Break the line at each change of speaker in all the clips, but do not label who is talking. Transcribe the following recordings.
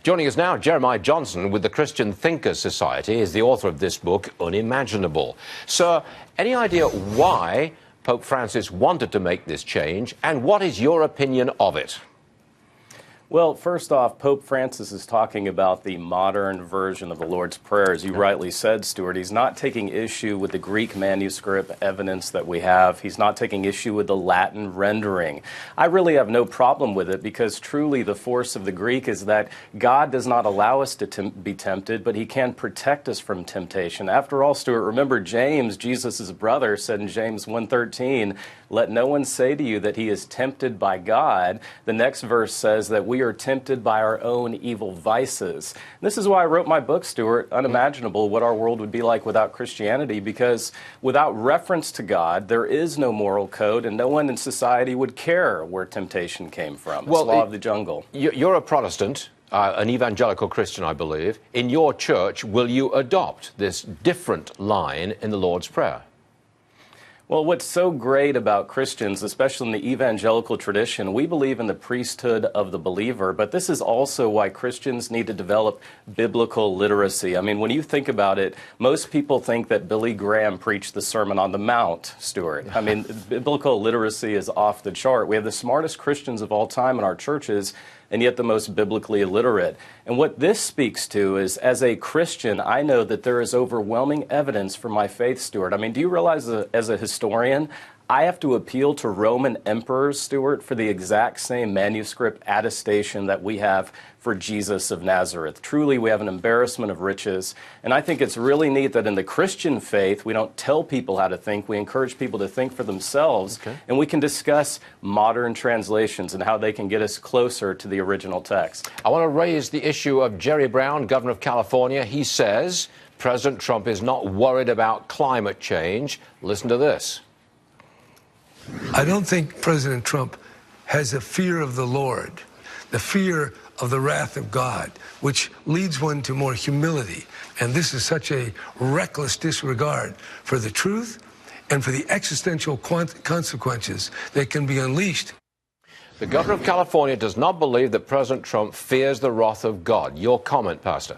Joining us now, Jeremiah Johnston with the Christian Thinkers Society is the author of this book, Unimaginable. Sir, any idea why Pope Francis wanted to make this change, and what is your opinion of it?
Well, first off, Pope Francis is talking about the modern version of the Lord's Prayer. As you rightly said, Stuart, he's not taking issue with the Greek manuscript evidence that we have. He's not taking issue with the Latin rendering. I really have no problem with it because truly the force of the Greek is that God does not allow us to be tempted, but he can protect us from temptation. After all, Stuart, remember James, Jesus' brother, said in James 1:13, "Let no one say to you that he is tempted by God." The next verse says that we are tempted by our own evil vices. This is why I wrote my book, Stuart, Unimaginable, What Our World Would Be Like Without Christianity, because without reference to God, there is no moral code, and no one in society would care where temptation came from. It's law of the jungle.
You're a Protestant, an evangelical Christian, I believe. In your church, will you adopt this different line in the Lord's Prayer?
Well, what's so great about Christians, especially in the evangelical tradition, we believe in the priesthood of the believer, but this is also why Christians need to develop biblical literacy. I mean, when you think about it, most people think that Billy Graham preached the Sermon on the Mount, Stuart. I mean, biblical literacy is off the chart. We have the smartest Christians of all time in our churches, and yet the most biblically illiterate. And what this speaks to is, as a Christian, I know that there is overwhelming evidence for my faith, Stuart. I mean, do you realize as a historian, I have to appeal to Roman emperors, Stuart, for the exact same manuscript attestation that we have for Jesus of Nazareth. Truly, we have an embarrassment of riches. And I think it's really neat that in the Christian faith, we don't tell people how to think. We encourage people to think for themselves. Okay. And we can discuss modern translations and how they can get us closer to the original text.
I want to raise the issue of Jerry Brown, governor of California. He says President Trump is not worried about climate change. Listen to this.
I don't think President Trump has a fear of the Lord, the fear of the wrath of God, which leads one to more humility. And this is such a reckless disregard for the truth and for the existential consequences that can be unleashed.
The governor of California does not believe that President Trump fears the wrath of God. Your comment, Pastor?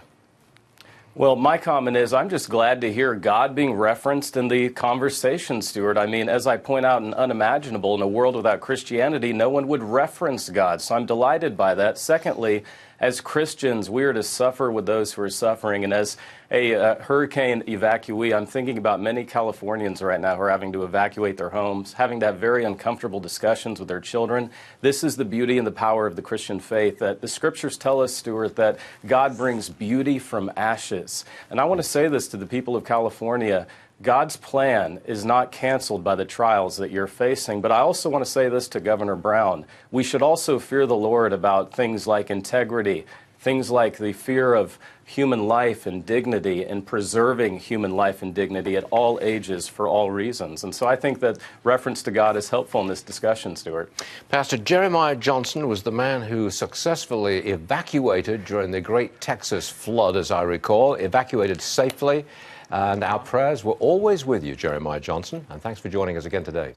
Well, my comment is I'm just glad to hear God being referenced in the conversation, Stuart. I mean, as I point out in Unimaginable, in a world without Christianity, no one would reference God. So I'm delighted by that. Secondly, as Christians, we are to suffer with those who are suffering. And as a hurricane evacuee, I'm thinking about many Californians right now who are having to evacuate their homes, having to have very uncomfortable discussions with their children. This is the beauty and the power of the Christian faith, that the scriptures tell us, Stuart, that God brings beauty from ashes. And I want to say this to the people of California. God's plan is not canceled by the trials that you're facing. But I also want to say this to Governor Brown. We should also fear the Lord about things like integrity, things like the fear of human life and dignity, and preserving human life and dignity at all ages for all reasons. And so I think that reference to God is helpful in this discussion, Stuart.
Pastor Jeremiah Johnston was the man who successfully evacuated during the great Texas flood, as I recall, evacuated safely. And our prayers were always with you, Jeremiah Johnston, and thanks for joining us again today.